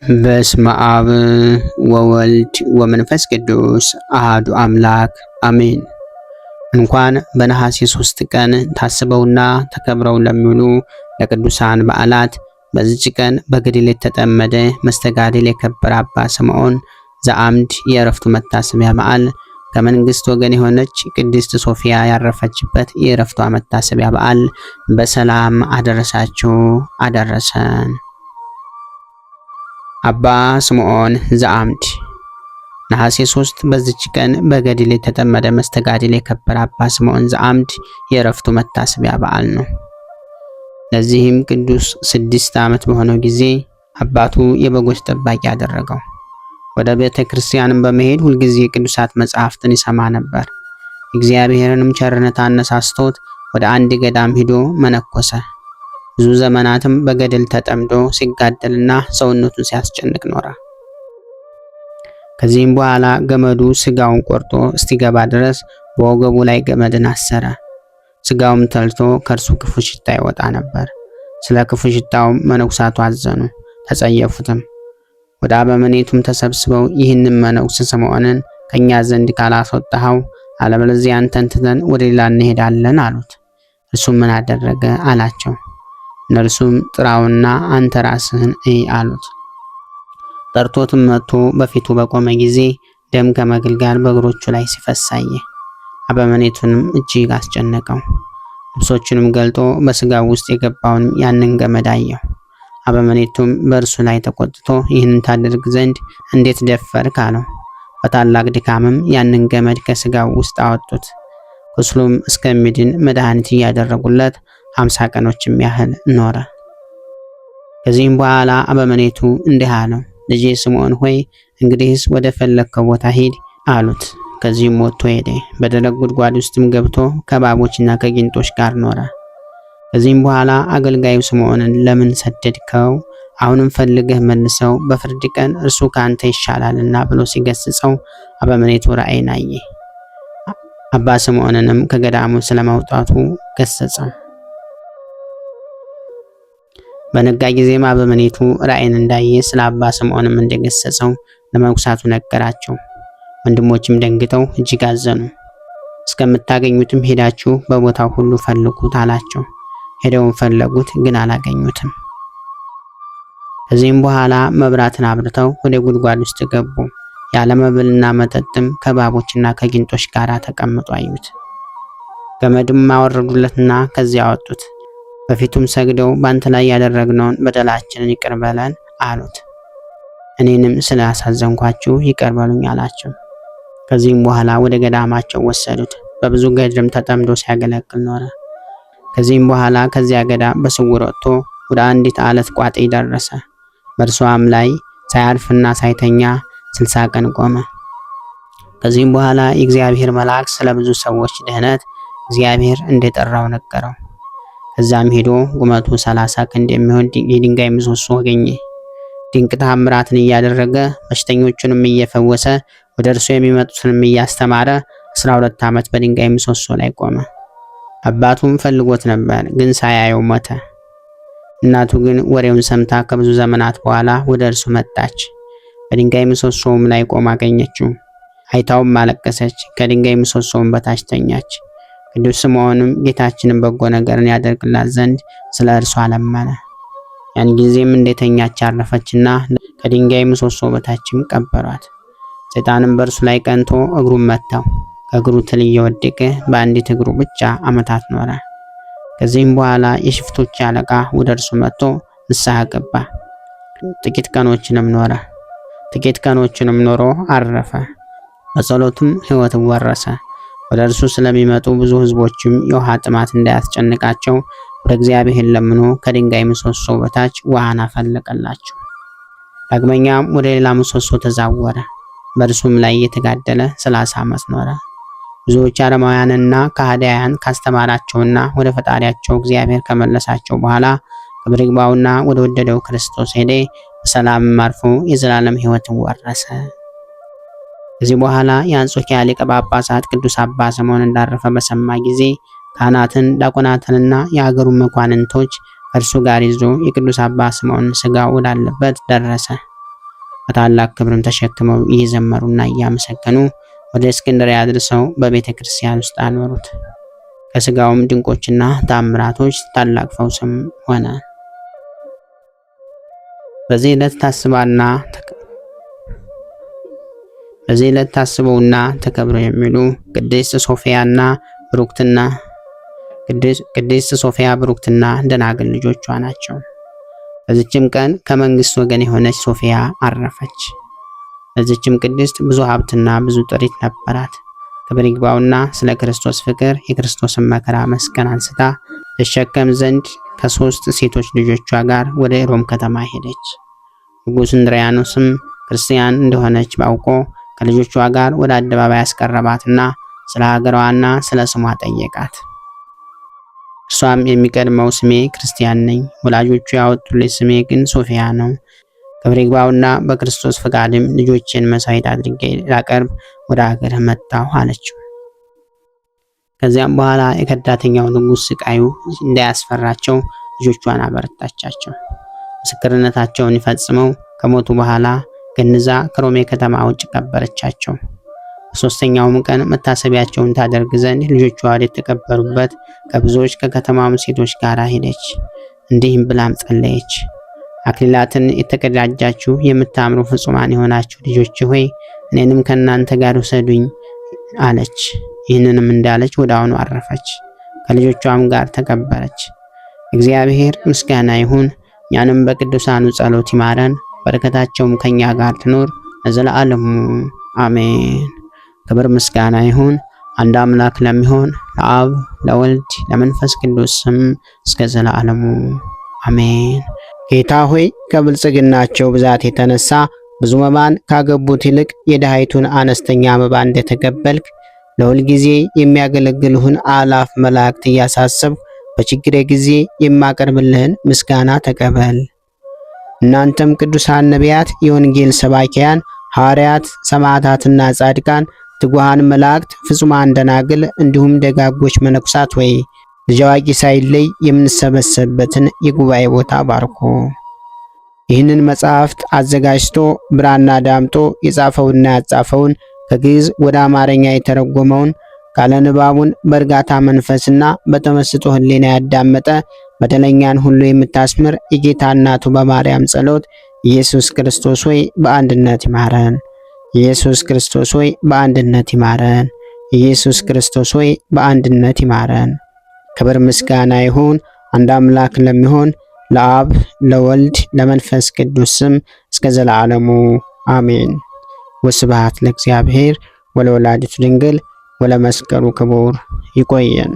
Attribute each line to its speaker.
Speaker 1: በስመ አብ ወወልድ ወመንፈስ ቅዱስ አሃዱ አምላክ አሜን። እንኳን በነሐሴ 3 ቀን ታስበውና ተከብረው ለሚውሉ ለቅዱሳን በዓላት በዚች ቀን በገድል የተጠመደ መስተጋድል የከበረ አባ ስምዖን ዘአምድ የዕረፍቱ መታሰቢያ በዓል ከመንግስት ወገን የሆነች ቅድስት ሶፊያ ያረፈችበት የዕረፍቷ መታሰቢያ በዓል በሰላም አደረሳችሁ አደረሰን። አባ ስምዖን ዘአምድ ነሐሴ 3 በዚች ቀን በገድል የተጠመደ መስተጋድል የከበረ አባ ስምዖን ዘአምድ የዕረፍቱ መታሰቢያ በዓል ነው። ለዚህም ቅዱስ 6 ዓመት በሆነው ጊዜ አባቱ የበጎች ጠባቂ አደረገው። ወደ ቤተ ክርስቲያንም በመሄድ ሁልጊዜ ቅዱሳት መጻሕፍትን ይሰማ ነበር። እግዚአብሔርንም ቸርነት አነሳስቶት ወደ አንድ ገዳም ሂዶ መነኮሰ። ብዙ ዘመናትም በገድል ተጠምዶ ሲጋደልና ሰውነቱን ሲያስጨንቅ ኖረ። ከዚህም በኋላ ገመዱ ስጋውን ቆርጦ እስቲገባ ድረስ በወገቡ ላይ ገመድን አሰረ። ስጋውም ተልቶ ከእርሱ ክፉ ሽታ ይወጣ ነበር። ስለ ክፉ ሽታውም መነኩሳቱ አዘኑ፣ ተጸየፉትም። ወደ አበምኔቱም ተሰብስበው ይህንን መነኩስ ስምዖንን ከኛ ዘንድ ካላስወጣኸው አለበለዚያ አንተን ትተን ወደ ሌላ እንሄዳለን አሉት። እርሱም ምን አደረገ አላቸው። እነርሱም ጥራውና አንተ ራስህን እይ አሉት። ጠርቶትም መጥቶ በፊቱ በቆመ ጊዜ ደም ከመግል ጋር በእግሮቹ ላይ ሲፈስ አየ። አበምኔቱንም እጅግ አስጨነቀው። ልብሶቹንም ገልጦ በስጋው ውስጥ የገባውን ያንን ገመድ አየው። አበምኔቱም በእርሱ ላይ ተቆጥቶ ይህንን ታደርግ ዘንድ እንዴት ደፈርክ አለው። በታላቅ ድካምም ያንን ገመድ ከስጋው ውስጥ አወጡት። ቁስሉም እስከሚድን መድኃኒት እያደረጉለት 50 ቀኖችም ያህል ኖረ። ከዚህም በኋላ አበምኔቱ እንዲህ አለው፣ ልጄ ስምዖን ሆይ እንግዲህስ ወደ ፈለግከው ቦታ ሂድ አሉት። ከዚህም ወጥቶ ሄደ። በደረቅ ጉድጓድ ውስጥም ገብቶ ከእባቦችና ከጊንጦች ጋር ኖረ። ከዚህም በኋላ አገልጋዩ ስምዖንን ለምን ሰደድከው? አሁንም ፈልገህ መልሰው፣ በፍርድ ቀን እርሱ ከአንተ ይሻላልና ብሎ ሲገስጸው አበምኔቱ ራእይን አየ። አባ ስምዖንንም ከገዳሙ ስለማውጣቱ ገሰጸው። በነጋ ጊዜም አበምኔቱ ራእይን እንዳየ ስለ አባ ስምዖንም እንደገሰጸው ለመነኩሳቱ ነገራቸው። ወንድሞችም ደንግጠው እጅግ አዘኑ። እስከምታገኙትም ሄዳችሁ በቦታው ሁሉ ፈልጉት አላቸው። ሄደውም ፈለጉት፣ ግን አላገኙትም። ከዚህም በኋላ መብራትን አብርተው ወደ ጉድጓድ ውስጥ ገቡ። ያለ መብልና መጠጥም ከእባቦችና ከጊንጦች ጋር ተቀምጦ አዩት። ገመድም አወረዱለትና ከዚያ አወጡት። በፊቱም ሰግደው ባንተ ላይ ያደረግነውን በደላችንን ይቅር በለን አሉት። እኔንም ስላሳዘንኳችሁ ይቅር በሉኝ አላቸው። ከዚህም በኋላ ወደ ገዳማቸው ወሰዱት። በብዙ ገድልም ተጠምዶ ሲያገለግል ኖረ። ከዚህም በኋላ ከዚያ ገዳም በስውር ወጥቶ ወደ አንዲት አለት ቋጤ ደረሰ። በእርሷም ላይ ሳያርፍና ሳይተኛ 60 ቀን ቆመ። ከዚህም በኋላ የእግዚአብሔር መልአክ ስለ ብዙ ሰዎች ድህነት እግዚአብሔር እንደጠራው ነገረው። ከዛም ሄዶ ቁመቱ 30 ክንድ የሚሆን የድንጋይ ምሰሶ አገኘ። ድንቅ ተአምራትን እያደረገ በሽተኞቹንም እየፈወሰ ወደ እርሱ የሚመጡትንም እያስተማረ 12 ዓመት በድንጋይ ምሰሶ ላይ ቆመ። አባቱም ፈልጎት ነበር፣ ግን ሳያየው ሞተ። እናቱ ግን ወሬውን ሰምታ ከብዙ ዘመናት በኋላ ወደ እርሱ መጣች። በድንጋይ ምሰሶውም ላይ ቆማ አገኘችው። አይታውም አለቀሰች። ከድንጋይ ምሰሶውም በታች ተኛች። ቅዱስ ስምዖንም ጌታችንን በጎ ነገርን ያደርግላት ዘንድ ስለ እርሷ ለመነ። ያን ጊዜም እንደተኛች አረፈችና ከድንጋይ ምሰሶ በታችም ቀበሯት። ሰይጣንም በእርሱ ላይ ቀንቶ እግሩን መታው። ከእግሩ ትል እየወደቀ በአንዲት እግሩ ብቻ ዓመታት ኖረ። ከዚህም በኋላ የሽፍቶች አለቃ ወደ እርሱ መጥቶ ንስሐ ገባ። ጥቂት ቀኖችንም ኖሮ አረፈ። በጸሎቱም ሕይወትን ወረሰ። ወደ እርሱ ስለሚመጡ ብዙ ሕዝቦችም የውሃ ጥማት እንዳያስጨንቃቸው ወደ እግዚአብሔር ለምኖ ከድንጋይ ምሰሶ በታች ውሃን አፈለቀላቸው። ዳግመኛም ወደ ሌላ ምሰሶ ተዛወረ። በእርሱም ላይ እየተጋደለ 30 ዓመት ኖረ። ብዙዎች አረማውያንና ከሃዲያን ካስተማራቸውና ወደ ፈጣሪያቸው እግዚአብሔር ከመለሳቸው በኋላ ክብር ይግባውና ወደ ወደደው ክርስቶስ ሄደ። በሰላም አርፎ የዘላለም ሕይወትን ወረሰ። ከዚህ በኋላ የአንጾኪያ ሊቀ ጳጳሳት ቅዱስ አባ ስምዖን እንዳረፈ በሰማ ጊዜ ካህናትን፣ ዲያቆናትንና የአገሩን መኳንንቶች ከእርሱ ጋር ይዞ የቅዱስ አባ ስምዖን ሥጋ ወዳለበት ደረሰ። በታላቅ ክብርም ተሸክመው እየዘመሩና እያመሰገኑ ወደ እስክንድርያ አድርሰው በቤተ ክርስቲያን ውስጥ አኖሩት። ከስጋውም ድንቆችና ታምራቶች ታላቅ ፈውስም ሆነ። በዚህ ዕለት ታስበውና ተከብረው የሚሉ ቅድስት ሶፊያ ብሩክትና ደናግል ልጆቿ ናቸው። በዚችም ቀን ከመንግስት ወገን የሆነች ሶፊያ አረፈች። በዚችም ቅድስት ብዙ ሀብትና ብዙ ጥሪት ነበራት። ክብር ይግባውና ስለ ክርስቶስ ፍቅር የክርስቶስን መከራ መስቀል አንስታ ትሸከም ዘንድ ከ3 ሴቶች ልጆቿ ጋር ወደ ሮም ከተማ ሄደች። ንጉሥ እንድሪያኖስም ክርስቲያን እንደሆነች ባውቆ ከልጆቿ ጋር ወደ አደባባይ ያስቀረባትና ስለ ሀገሯና ስለ ስሟ ጠየቃት። እርሷም የሚቀድመው ስሜ ክርስቲያን ነኝ፣ ወላጆቹ ያወጡልኝ ስሜ ግን ሶፊያ ነው። ክብር ይግባውና በክርስቶስ ፈቃድም ልጆችን መስዋዕት አድርጌ ላቀርብ ወደ ሀገር መጣሁ አለችው። ከዚያም በኋላ የከዳተኛው ንጉሥ ስቃዩ እንዳያስፈራቸው ልጆቿን አበረታቻቸው። ምስክርነታቸውን ይፈጽመው ከሞቱ በኋላ ገንዛ ከሮሜ ከተማ ውጭ ቀበረቻቸው። በሶስተኛውም ቀን መታሰቢያቸውን ታደርግ ዘንድ ልጆቿ ወደ ተቀበሩበት ከብዙዎች ከከተማም ሴቶች ጋር ሄደች። እንዲህም ብላም ጸለየች። አክሊላትን የተቀዳጃችሁ የምታምሩ ፍጹማን የሆናችሁ ልጆች ሆይ እኔንም ከእናንተ ጋር ውሰዱኝ አለች። ይህንንም እንዳለች ወደ አሁኑ አረፈች፣ ከልጆቿም ጋር ተቀበረች። እግዚአብሔር ምስጋና ይሁን። እኛንም በቅዱሳኑ ጸሎት ይማረን፣ በረከታቸውም ከኛ ጋር ትኖር ለዘላለሙ አሜን። ክብር ምስጋና ይሁን አንድ አምላክ ለሚሆን ለአብ ለወልድ ለመንፈስ ቅዱስ ስም እስከ ዘላለሙ አሜን። ጌታ ሆይ ከብልጽግናቸው ብዛት የተነሳ ብዙ መባን ካገቡት ይልቅ የድሃይቱን አነስተኛ መባ እንደተቀበልክ ለሁል ጊዜ የሚያገለግሉህን አላፍ መላእክት እያሳሰብኩ በችግሬ ጊዜ የማቀርብልህን ምስጋና ተቀበል። እናንተም ቅዱሳን ነቢያት፣ የወንጌል ሰባኪያን ሐዋርያት፣ ሰማዕታትና ጻድቃን፣ ትጉሃን መላእክት፣ ፍጹማን ደናግል እንዲሁም ደጋጎች መነኩሳት ወይ ልጅ አዋቂ ሳይለይ የምንሰበሰብበትን የጉባኤ ቦታ ባርኮ ይህንን መጽሐፍት አዘጋጅቶ ብራና ዳምጦ የጻፈውና ያጻፈውን ከግዕዝ ወደ አማርኛ የተረጎመውን ቃለ ንባቡን በእርጋታ መንፈስና በተመስጦ ሕሊና ያዳመጠ በደለኛን ሁሉ የምታስምር የጌታ እናቱ በማርያም ጸሎት ኢየሱስ ክርስቶስ ሆይ በአንድነት ይማረን። ኢየሱስ ክርስቶስ ሆይ በአንድነት ይማረን። ኢየሱስ ክርስቶስ ሆይ በአንድነት ይማረን። ክብር ምስጋና ይሁን አንድ አምላክ ለሚሆን ለአብ ለወልድ ለመንፈስ ቅዱስ ስም እስከ ዘላለሙ አሜን። ወስብሐት ለእግዚአብሔር ወለወላዲቱ ድንግል ወለመስቀሉ ክቡር። ይቆየን።